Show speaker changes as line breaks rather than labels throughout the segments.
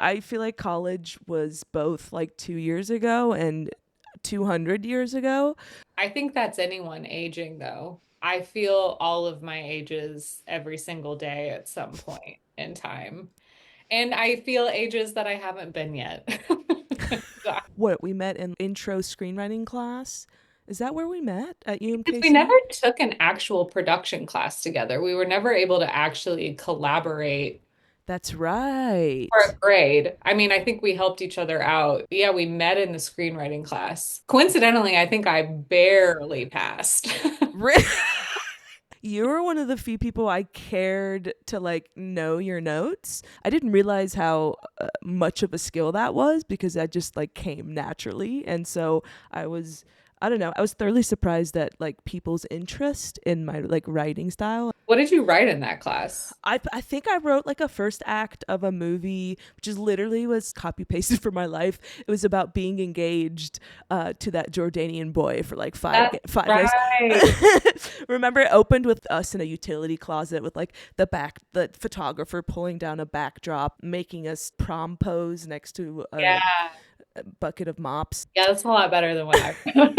I feel like college was both like 2 years ago and 200 years ago.
I think that's anyone aging though. I feel all of my ages every single day at some point in time. And I feel ages that I haven't been yet.
What, we met in intro screenwriting class? Is that where we met at
Because we
UMKC?
never took an actual production class together. We were never able to actually collaborate
That's
for a
right.
grade. I mean, I think we helped each other out. Yeah, we met in the screenwriting class. Coincidentally, I think I barely passed.
You were one of the few people I cared to like know your notes. I didn't realize how much of a skill that was because that just like came naturally. And so I was, I don't know, I was thoroughly surprised at like people's interest in my like writing style.
What did you write in that class?
I think I wrote like a first act of a movie, which is literally was copy pasted for my life. It was about being engaged to that Jordanian boy for like
That's
five days.
right.
Remember, it opened with us in a utility closet with like the photographer pulling down a backdrop, making us prom pose next to
Yeah.
a bucket of mops.
Yeah, that's a lot better than what I wrote.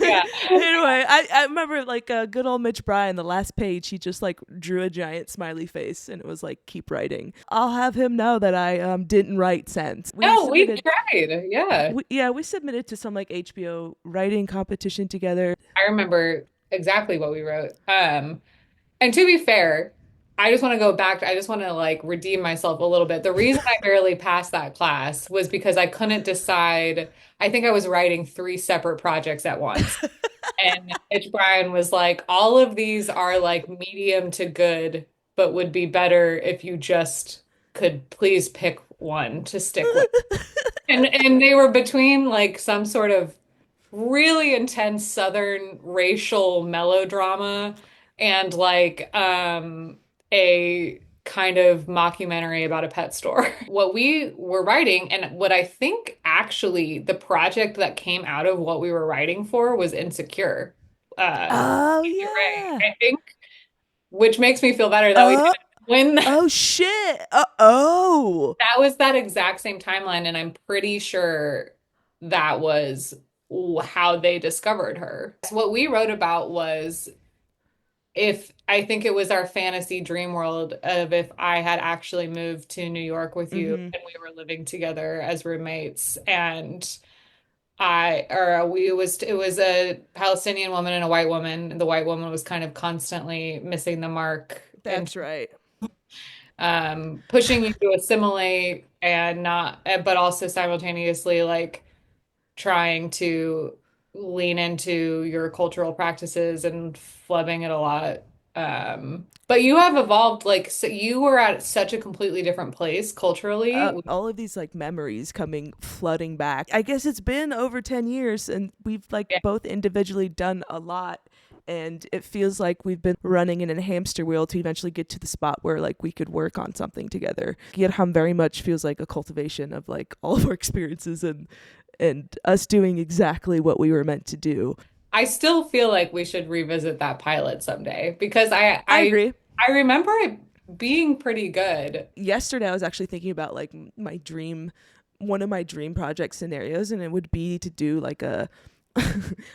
Yeah.
Anyway, I remember like good old Mitch Bryan, the last page, he just like drew a giant smiley face and it was like, keep writing. I'll have him know that I didn't write sense. We
No, we
submitted,
tried. Yeah.
yeah, we submitted to some like HBO writing competition together.
I remember exactly what we wrote. And to be fair, I just want to go back. I just want to like redeem myself a little bit. The reason I barely passed that class was because I couldn't decide. I think I was writing three separate projects at once. And Mitch Bryan was like, all of these are like medium to good, but would be better if you just could please pick one to stick with. And they were between like some sort of really intense Southern racial melodrama and like a kind of mockumentary about a pet store. What we were writing and what I think actually the project that came out of what we were writing for was Insecure.
Oh
You're right.
yeah.
I think, which makes me feel better that we
Oh,
didn't win.
oh shit. Oh.
That was that exact same timeline, and I'm pretty sure that was how they discovered her. So what we wrote about was if I think it was our fantasy dream world of if I had actually moved to New York with you
Mm-hmm.
and we were living together as roommates and I or we it was a Palestinian woman and a white woman. The white woman was kind of constantly missing the mark and
That's right.
pushing you to assimilate and not, but also simultaneously like trying to lean into your cultural practices and flubbing it a lot. But you have evolved, like, so you were at such a completely different place culturally.
All of these like memories coming flooding back. I guess it's been over 10 years and we've like
Yeah.
both individually done a lot, and it feels like we've been running in a hamster wheel to eventually get to the spot where like we could work on something together. Yerham very much feels like a cultivation of like all of our experiences and us doing exactly what we were meant to do.
I still feel like we should revisit that pilot someday because
I agree.
I remember it being pretty good.
Yesterday I was actually thinking about like my dream, one of my dream project scenarios, and it would be to do like a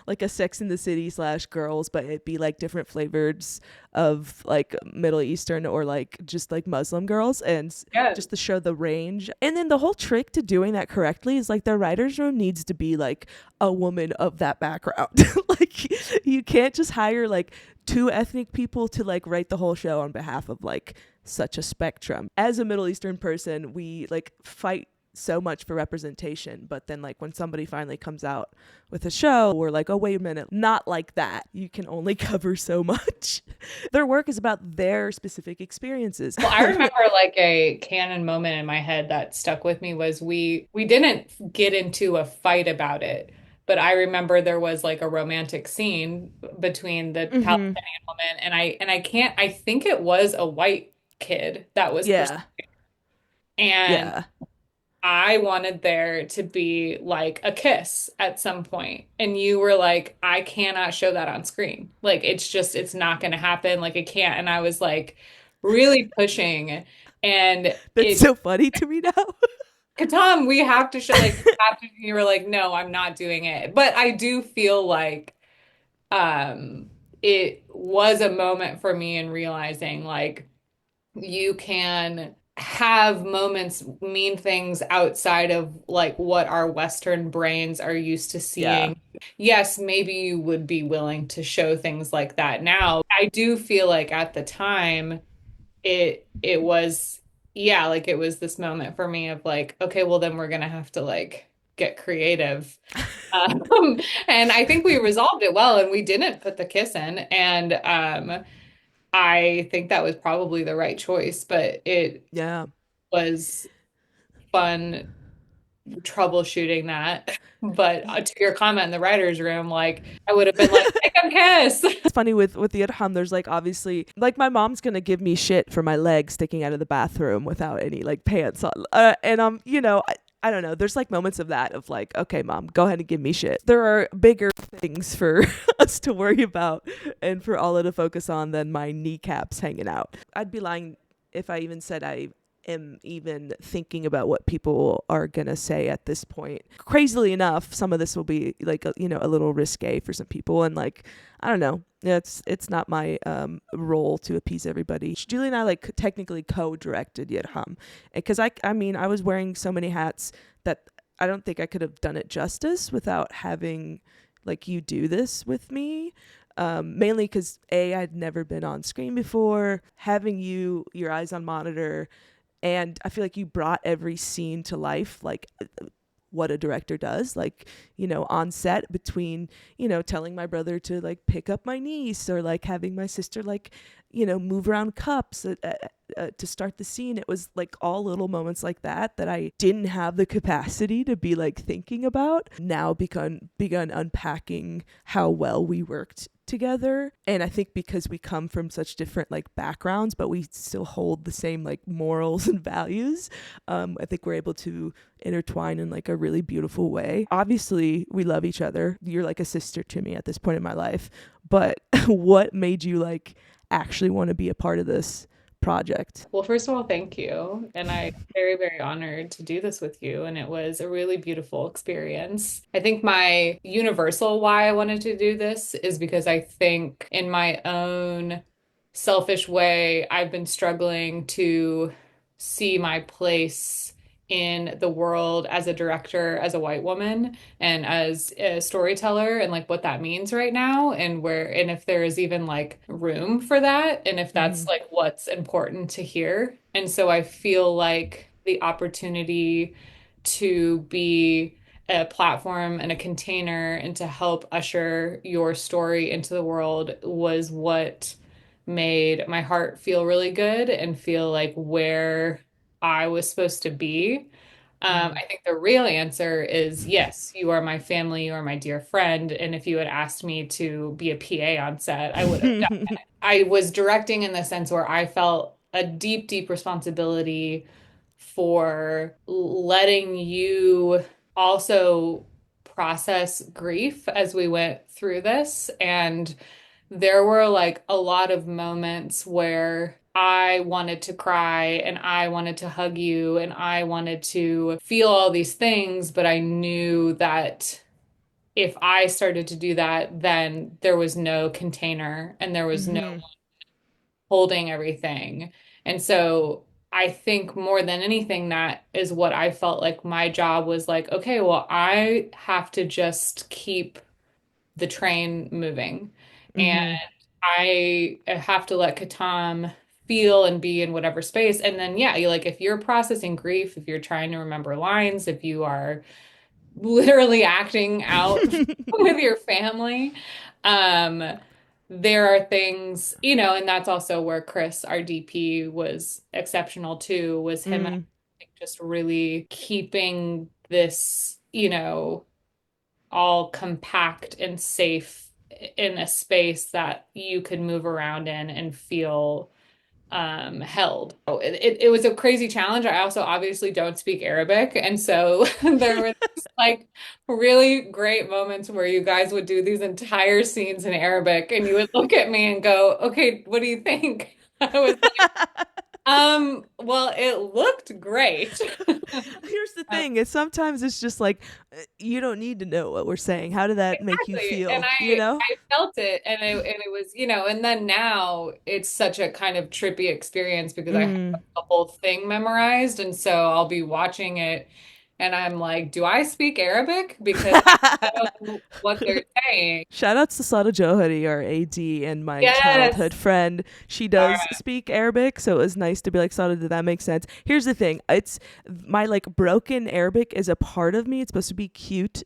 like a Sex in the City slash Girls, but it'd be like different flavors of like Middle Eastern or like just like Muslim girls, and
Yeah.
just to show the range. And then the whole trick to doing that correctly is like the writer's room needs to be like a woman of that background. Like you can't just hire like two ethnic people to like write the whole show on behalf of like such a spectrum. As a Middle Eastern person, we like fight so much for representation, but then like when somebody finally comes out with a show, we're like, oh wait a minute, not like that, you can only cover so much. Their work is about their specific experiences.
Well, I remember like a canon moment in my head that stuck with me was we didn't get into a fight about it, but I remember there was like a romantic scene between the
Mm-hmm.
Palestinian woman and I can't I think it was a white kid that was pursuing
Yeah,
and
yeah.
I wanted there to be like a kiss at some point. And you were like, I cannot show that on screen. Like, it's just, it's not going to happen. Like, it can't. And I was like, really pushing. And
That's
it
so funny to me now.
Khitam, we have to show like have to, you were like, no, I'm not doing it. But I do feel like um it was a moment for me in realizing like you can have moments mean things outside of like what our Western brains are used to
Yeah.
seeing. Yes, maybe you would be willing to show things like that now. I do feel like at the time it was yeah, like it was this moment for me of like, okay, well then we're gonna have to like get creative. Um, and I think we resolved it well and we didn't put the kiss in. And I think that was probably the right choice, but it
Yeah.
was fun troubleshooting that. But
Y-
to your comment in the writer's room, like I would have been like, make them kiss.
It's funny with the Yerham, there's like obviously like my mom's gonna give me shit for my leg sticking out of the bathroom without any like pants on. And you know, I don't know. There's like moments of that of like, okay, mom, go ahead and give me shit. There are bigger things for us to worry about and for Alla to focus on than my kneecaps hanging out. I'd be lying if I even said I am even thinking about what people are gonna say at this point. Crazily enough, some of this will be like you know, a little risque for some people, and like I don't know. It's not my role to appease everybody. Julie and I like technically co-directed Yerham, because I mean I was wearing so many hats that I don't think I could have done it justice without having like you do this with me. Mainly because I'd never been on screen before. Having your eyes on monitor, and I feel like you brought every scene to life, like what a director does, like, you know, on set between, you know, telling my brother to like pick up my niece, or like having my sister like, you know, move around cups to start the scene. It was like all little moments like that I didn't have the capacity to be like thinking about. Now begun unpacking how well we worked together. And I think because we come from such different like backgrounds, but we still hold the same like morals and values, I think we're able to intertwine in like a really beautiful way. Obviously we love each other. You're like a sister to me at this point in my life. But what made you like actually want to be a part of this project?
Well, first of all, thank you. And I'm very, very honored to do this with you. And it was a really beautiful experience. I think my universal why I wanted to do this is because I think in my own selfish way, I've been struggling to see my place in the world as a director, as a white woman, and as a storyteller, and like what that means right now, and where, and if there is even like room for that, and if that's
Mm-hmm.
like what's important to hear. And so I feel like the opportunity to be a platform and a container and to help usher your story into the world was what made my heart feel really good and feel like where I was supposed to be.
Mm-hmm.
I think the real answer is yes, you are my family, you are my dear friend. And if you had asked me to be a PA on set, I would have done. I was directing in the sense where I felt a deep, deep responsibility for letting you also process grief as we went through this. And there were like a lot of moments where I wanted to cry and I wanted to hug you and I wanted to feel all these things, but I knew that if I started to do that, then there was no container and there was no
Mm-hmm.
holding everything. And so I think more than anything, that is what I felt like my job was like, okay, well, I have to just keep the train moving. And
Mm-hmm.
I have to let Katam feel and be in whatever space. And then, yeah, you like if you're processing grief, if you're trying to remember lines, if you are literally acting out with your family, um, there are things, you know, and that's also where Chris, our DP, was exceptional too, was him and I think, just really keeping this, you know, all compact and safe in a space that you could move around in and feel held. Oh, it was a crazy challenge. I also obviously don't speak Arabic, and so there were like really great moments where you guys would do these entire scenes in Arabic and you would look at me and go, "Okay, what do you think?" I was Well, it looked great.
Here's the thing, is sometimes it's just like you don't need to know what we're saying. How did that make you
Exactly. And
feel? You
I
know?
I felt it and it was, and then now it's such a kind of trippy experience because I have
Mm.
the whole thing memorized and so I'll be watching it and I'm like, do I speak Arabic? Because I don't know what they're saying.
Shout outs to Sada Johari, our AD and my childhood
Yes.
friend. She
All
does
right.
speak Arabic, so it was nice to be like, Sada, did that make sense? Here's the thing. It's my like broken Arabic is a part of me. It's supposed to be cute.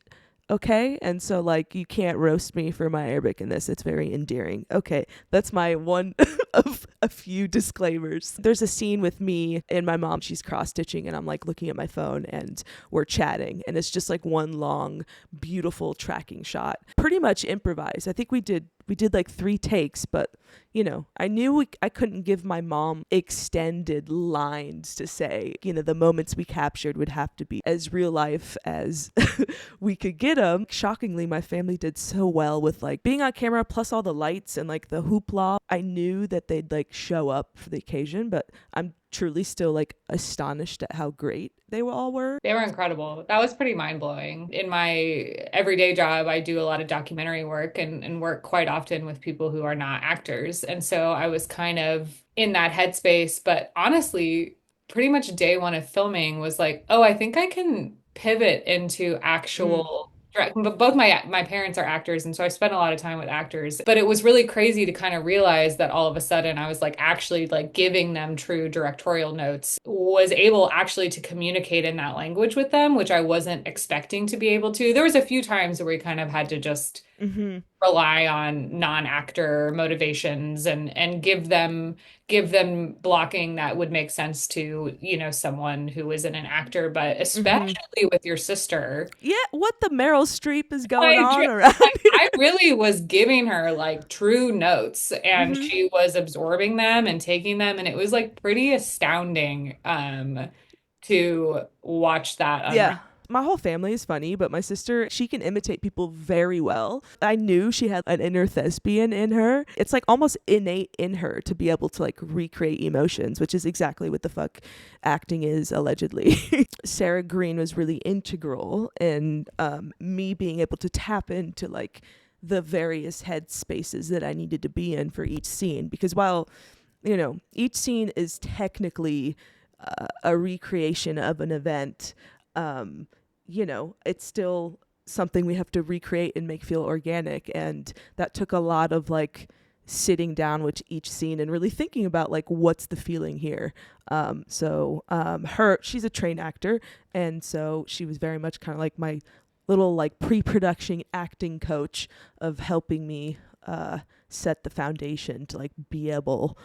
Okay. And so like you can't roast me for my Arabic in this. It's very endearing. Okay. That's my one of a few disclaimers. There's a scene with me and my mom, she's cross stitching and I'm like looking at my phone and we're chatting and it's just like one long beautiful tracking shot, pretty much improvised. I think we did like 3 takes, but I knew I couldn't give my mom extended lines to say. The moments we captured would have to be as real life as we could get them. Shockingly, my family did so well with like being on camera plus all the lights and like the hoopla. I knew that they'd like show up for the occasion, but I'm truly still like astonished at how great they all were.
They were incredible. That was pretty mind-blowing. In my everyday job, I do a lot of documentary work and work quite often with people who are not actors. And so I was kind of in that headspace. But honestly, pretty much day one of filming was like, oh, I think I can pivot into
Mm.
actual direct. But both my parents are actors, and so I spent a lot of time with actors. But it was really crazy to kind of realize that all of a sudden I was like actually like giving them true directorial notes, was able actually to communicate in that language with them, which I wasn't expecting to be able to. There was a few times where we kind of had to just
Mm-hmm.
rely on non-actor motivations and give them blocking that would make sense to, someone who isn't an actor, but
Mm-hmm.
especially with your sister.
Yeah, what the Meryl Streep is going
I
on
ju-
around
I
here?
really was giving her like true notes and
Mm-hmm.
she was absorbing them and taking them and it was like pretty astounding to watch that unravel.
Yeah. My whole family is funny, but my sister, she can imitate people very well. I knew she had an inner thespian in her. It's like almost innate in her to be able to like recreate emotions, which is exactly what the fuck acting is, allegedly. Sarah Green was really integral in me being able to tap into like the various head spaces that I needed to be in for each scene. Because while, each scene is technically a recreation of an event, um, it's still something we have to recreate and make feel organic. And that took a lot of like sitting down with each scene and really thinking about like what's the feeling here. She's a trained actor, and so she was very much kind of like my little like pre-production acting coach of helping me set the foundation to like be able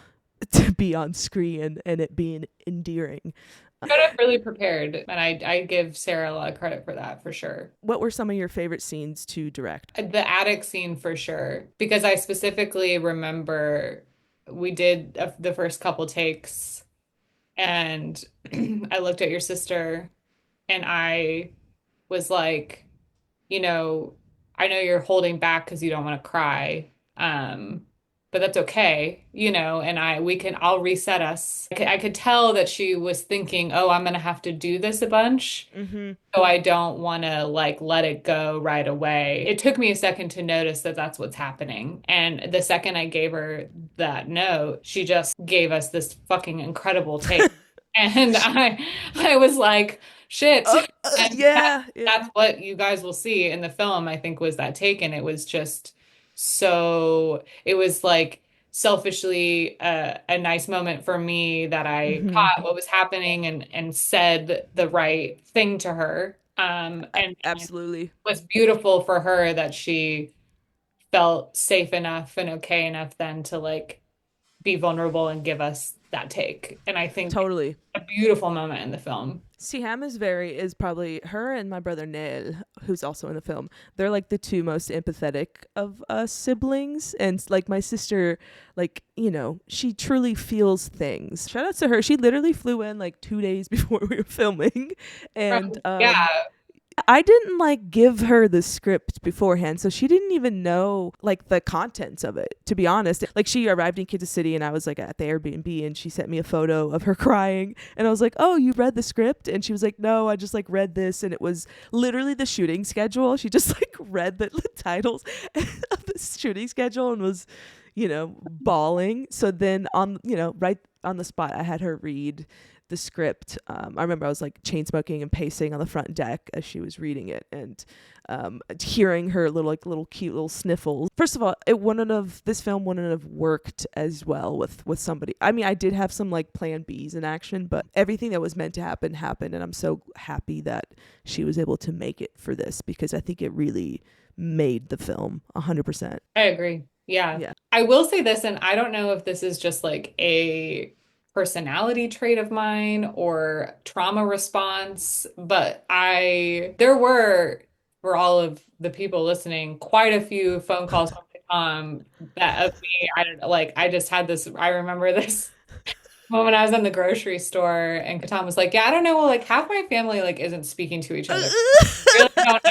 to be on screen and it being endearing.
But I'm really prepared and I give Sarah a lot of credit for that for sure.
What were some of your favorite scenes to direct?
The attic scene for sure, because I specifically remember we did the first couple takes and I looked at your sister and I was like, you know, I know you're holding back because you don't want to cry. But that's okay, and I'll reset us. I could tell that she was thinking, oh, I'm gonna have to do this a bunch.
Mm-hmm.
So I don't want to like let it go right away. It took me a second to notice that that's what's happening. And the second I gave her that note, she just gave us this fucking incredible take. And I was like, shit. And
Yeah, yeah.
that's what you guys will see in the film, I think, was that take. And it was just so, it was like selfishly a nice moment for me that I
Mm-hmm.
caught what was happening and said the right thing to her. And it
Absolutely.
was beautiful for her that she felt safe enough and okay enough then to like be vulnerable and give us that take. And I think
Totally.
a beautiful moment in the film.
Siham is probably her and my brother Neil, who's also in the film. They're like the two most empathetic of us siblings. And like my sister, like, she truly feels things. Shout out to her. She literally flew in like 2 days before we were filming. And
Yeah.
I didn't like give her the script beforehand, so she didn't even know like the contents of it, to be honest. Like she arrived in Kansas City and I was like at the Airbnb and she sent me a photo of her crying and I was like, "Oh, you read the script?" And she was like, "No, I just like read this," and it was literally the shooting schedule. She just like read the titles of the shooting schedule and was, bawling. So then right on the spot I had her read the script. I remember I was like chain smoking and pacing on the front deck as she was reading it, and hearing her little cute little sniffles. First of all, this film wouldn't have worked as well with somebody. I mean, I did have some like plan Bs in action, but everything that was meant to happen happened, and I'm so happy that she was able to make it for this because I think it really made the film 100%.
I agree. Yeah.
Yeah.
I will say this, and I don't know if this is just like a personality trait of mine or trauma response, but there were, for all of the people listening, quite a few phone calls from that of me. I don't know, like I just had this, I remember this moment I was in the grocery store and Khitam was like, "Yeah, I don't know, well, like half my family like isn't speaking to each other. Really don't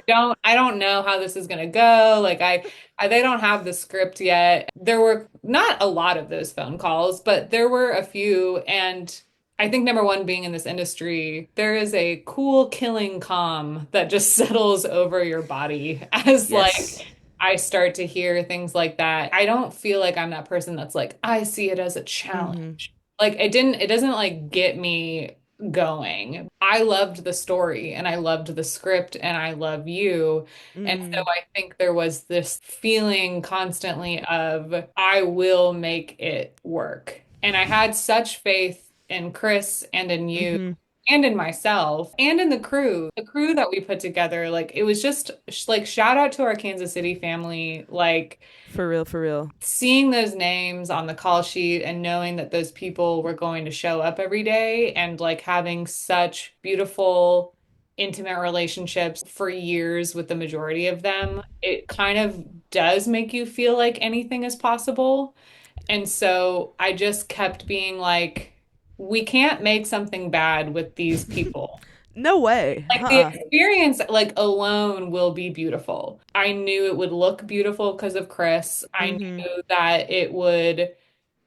know. I don't know how this is gonna go. Like they don't have the script yet." There were not a lot of those phone calls, but there were a few. And I think number one, being in this industry, there is a cool killing calm that just settles over your body as
Yes.
like I start to hear things like that. I don't feel like I'm that person that's like, I see it as a
Mm-hmm.
challenge. Like it doesn't like get me going. I loved the story and I loved the script and I love you. And so
Mm.
I think there was this feeling constantly of I will make it work. And I had such faith in Chris and in you
Mm-hmm.
and in myself and in the crew that we put together. Like it was just like shout out to our Kansas City family. Like
For real, for real.
seeing those names on the call sheet and knowing that those people were going to show up every day and like having such beautiful, intimate relationships for years with the majority of them, it kind of does make you feel like anything is possible. And so I just kept being like, we can't make something bad with these people.
No way.
Like the experience, like alone, will be beautiful. I knew it would look beautiful because of Chris. I
Mm-hmm.
knew that it would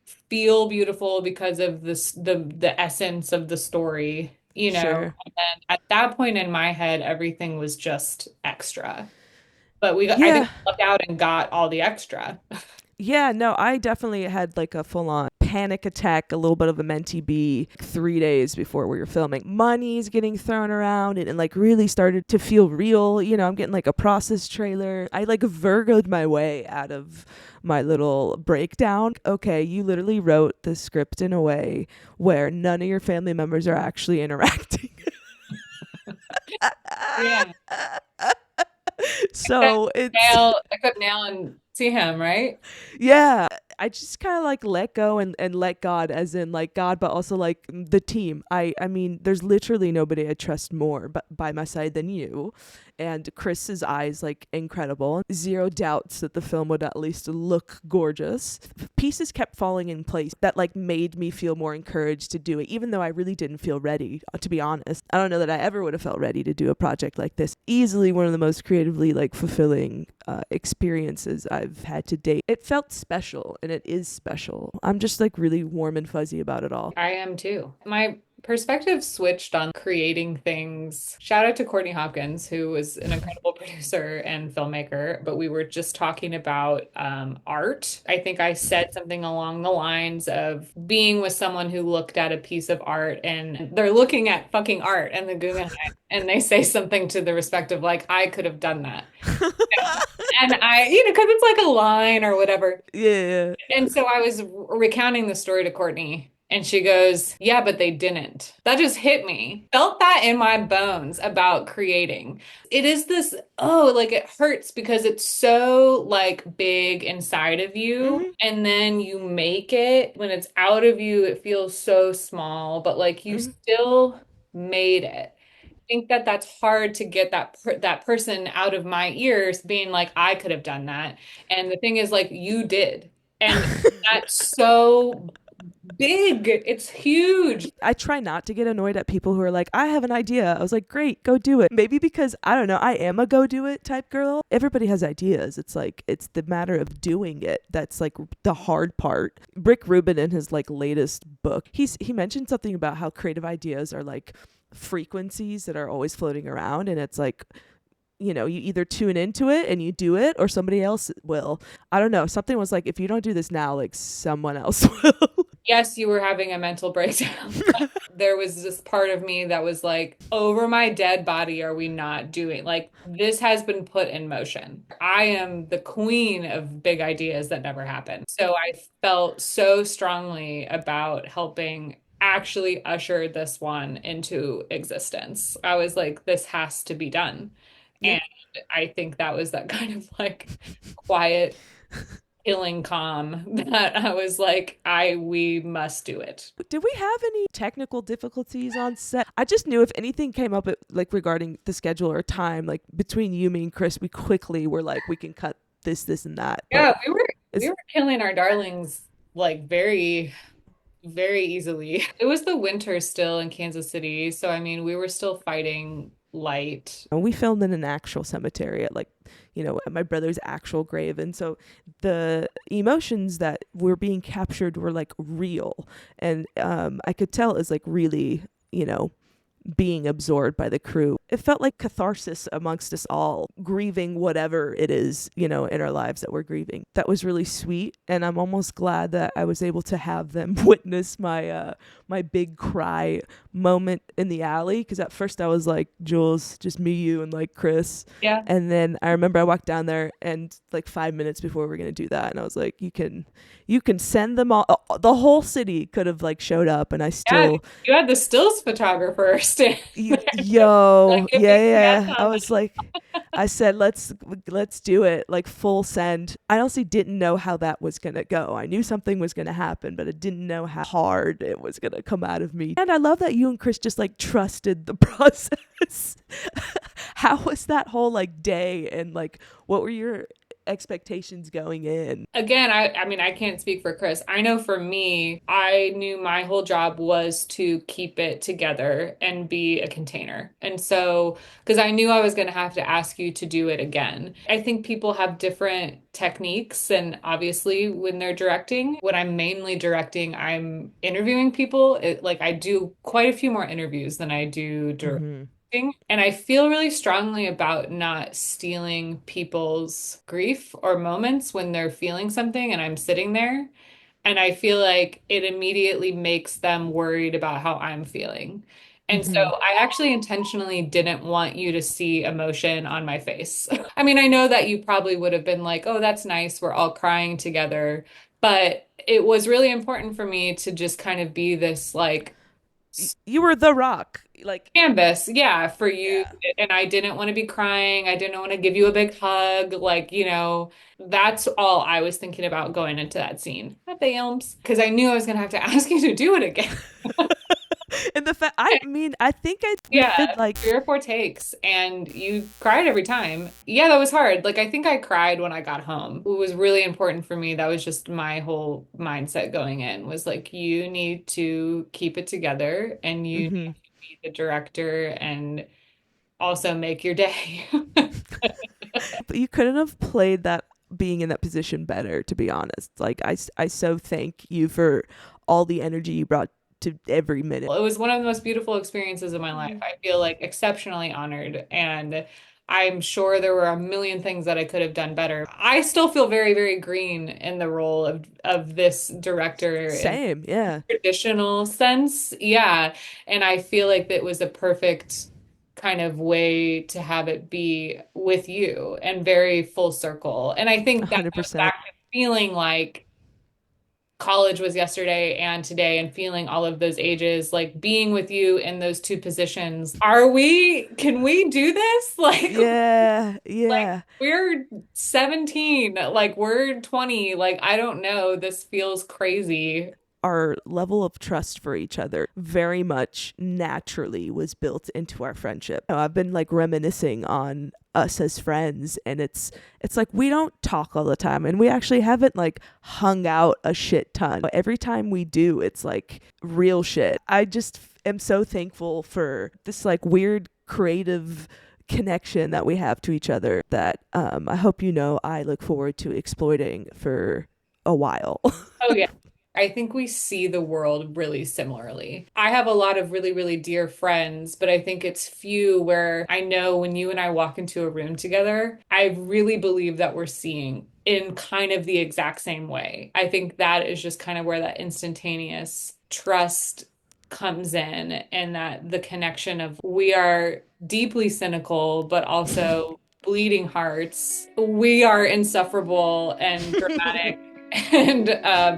feel beautiful because of the essence of the story, you know.
Sure.
And then at that point in my head, everything was just extra. But I think
Yeah.
we lucked out and got all the extra.
Yeah, no, I definitely had like a full on panic attack, a little bit of a mentee B 3 days before we were filming. Money's getting thrown around and like really started to feel real. I'm getting like a process trailer. I like Virgoed my way out of my little breakdown. Okay, you literally wrote the script in a way where none of your family members are actually interacting.
Yeah. Except
So it's
Except Nail and see him, right?
yeah, I just kind of like let go and let God, as in like God, but also like the team. I mean, there's literally nobody I trust more but by my side than you. And Chris's eyes, like, incredible. Zero doubts that the film would at least look gorgeous. Pieces kept falling in place that like made me feel more encouraged to do it, even though I really didn't feel ready, to be honest. I don't know that I ever would have felt ready to do a project like this. Easily one of the most creatively like fulfilling experiences I've had to date. It felt special, and it is special. I'm just like really warm and fuzzy about it all.
I am too. My perspective switched on creating things. Shout out to Courtney Hopkins, who was an incredible producer and filmmaker. But we were just talking about art. I think I said something along the lines of being with someone who looked at a piece of art and they're looking at fucking art and the Guggenheim and they say something to the respect of like, I could have done that. And because it's like a line or whatever.
Yeah.
And so I was recounting the story to Courtney, and she goes, "Yeah, but they didn't." That just hit me. Felt that in my bones about creating. It is this, oh, like it hurts because it's so like big inside of you.
Hmm.
And then you make it. When it's out of you, it feels so small, but like you
Hmm.
still made it. Think that that's hard to get that person out of my ears being like I could have done that. And the thing is like you did. And that's so big. It's huge.
I try not to get annoyed at people who are like, I have an idea. I was like, great, go do it. Maybe because I don't know, I am a go do it type girl. Everybody has ideas. It's like, it's the matter of doing it that's like the hard part. Rick Rubin, in his like latest book, he mentioned something about how creative ideas are like frequencies that are always floating around. And it's like, you know, you either tune into it and you do it or somebody else will. I don't know. Something was like, if you don't do this now, like someone else will.
Yes, you were having a mental breakdown. There was this part of me that was like, over my dead body, are we not doing? Like, this has been put in motion. I am the queen of big ideas that never happen. So I felt so strongly about helping actually usher this one into existence. I was like, this has to be done.
Yep.
And I think that was that kind of like quiet killing calm that I was like, we must do it.
Did we have any technical difficulties on set? I just knew if anything came up like regarding the schedule or time, like between you, me, and Chris, we quickly were like, we can cut this, and that. But
Yeah, we
it's
were killing our darlings like very, very easily. It was the winter still in Kansas City, so I mean, we were still fighting light.
we filmed in an actual cemetery at like, you know, at my brother's actual grave, and so the emotions that were being captured were like real, and I could tell it was like really, you know, being absorbed by the crew. It felt like catharsis amongst us all, grieving whatever it is, you know, in our lives that we're grieving. That was really sweet, and I'm almost glad that I was able to have them witness my big cry moment in the alley, because at first I was like, Jules, just me, you, and like Chris.
Yeah.
And then I remember I walked down there and like 5 minutes before we were gonna do that, and I was like, you can send them all. The whole city could have like showed up, and I
Yeah,
still
you had the stills photographer stand like
yo,
if you can
yeah. I
on
was like, I said, let's do it, like full send. I honestly didn't know how that was gonna go. I knew something was gonna happen, but I didn't know how hard it was gonna come out of me. And I love that you and Chris just like trusted the process. How was that whole like day, and like what were your expectations going in?
Again, I mean, I can't speak for Chris. I know for me, I knew my whole job was to keep it together and be a container. And so, because I knew I was going to have to ask you to do it again. I think people have different techniques, and obviously, when they're directing, when I'm mainly directing, I'm interviewing people. Like I do quite a few more interviews than I do directing.
Mm-hmm.
And I feel really strongly about not stealing people's grief or moments when they're feeling something and I'm sitting there. And I feel like it immediately makes them worried about how I'm feeling. And so
Mm-hmm.
I actually intentionally didn't want you to see emotion on my face. I mean, I know that you probably would have been like, oh, that's nice. We're all crying together. But it was really important for me to just kind of be this like,
You were the rock, like,
canvas, yeah, for you.
yeah.
And I didn't want to be crying. I didn't want to give you a big hug. Like, that's all I was thinking about going into that scene at the Elms because I knew I was going to have to ask you to do it again.
And the fact, I mean, I think we
Yeah,
did like
3 or 4 takes, and you cried every time. Yeah, that was hard. Like, I think I cried when I got home. It was really important for me. That was just my whole mindset going in was like, you need to keep it together and you need
hmm
to be the director and also make your day.
but you couldn't have played that, being in that position, better, to be honest. Like, I so thank you for all the energy you brought to every minute.
It was one of the most beautiful experiences of my life. I feel like exceptionally honored, and I'm sure there were a million things that I could have done better. I still feel very, very green in the role of this director in
Same, yeah.
traditional sense. Yeah, and I feel like that was a perfect kind of way to have it be with you and very full circle. And I think that goes
100%.
back to feeling like college was yesterday and today and feeling all of those ages, like being with you in those two positions. Can we do this?
Yeah,
Like
yeah.
we're 17, like we're 20, like I don't know, this feels crazy.
our level of trust for each other very much naturally was built into our friendship. I've been like reminiscing on us as friends, and it's like we don't talk all the time, and we actually haven't like hung out a shit ton. Every time we do, it's like real shit. I just am so thankful for this like weird creative connection that we have to each other that I hope I look forward to exploiting for a while.
Oh, yeah. I think we see the world really similarly. I have a lot of really, really dear friends, but I think it's few where I know when you and I walk into a room together, I really believe that we're seeing in kind of the exact same way. I think that is just kind of where that instantaneous trust comes in, and that the connection of we are deeply cynical, but also bleeding hearts. We are insufferable and dramatic and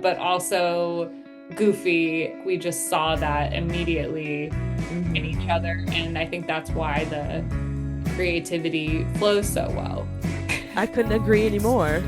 but also goofy. We just saw that immediately in each other, and I think that's why the creativity flows so well.
I couldn't agree anymore.